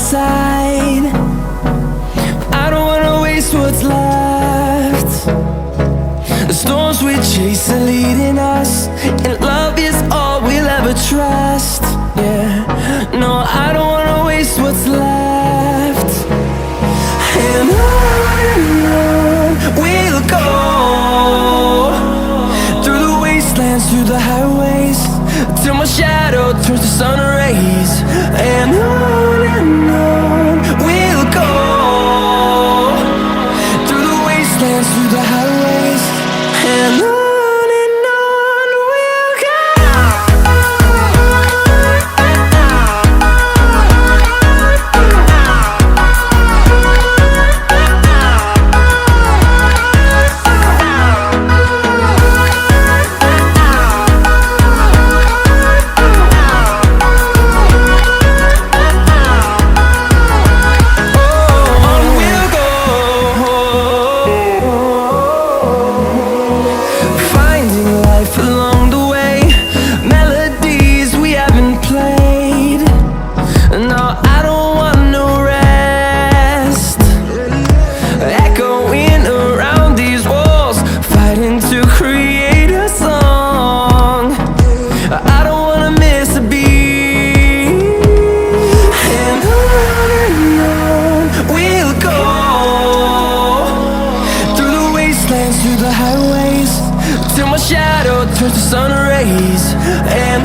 inside. I don't wanna waste what's left. The storms we chase are leading us, and love is all we'll ever trust. Yeah, no, I don't wanna waste what's left. And on we'll go, through the wastelands, through the highways, till my shadow turns to sun rays. And on we'll go, through the wastelands, through the highways, and on we'll go. Along the way, melodies we haven't played. No, I don't want no rest. Echoing around these walls, fighting to create a song. I don't wanna miss a beat. And on we'll go, through the wastelands, through the highways, till my shadow turns to sun rays. And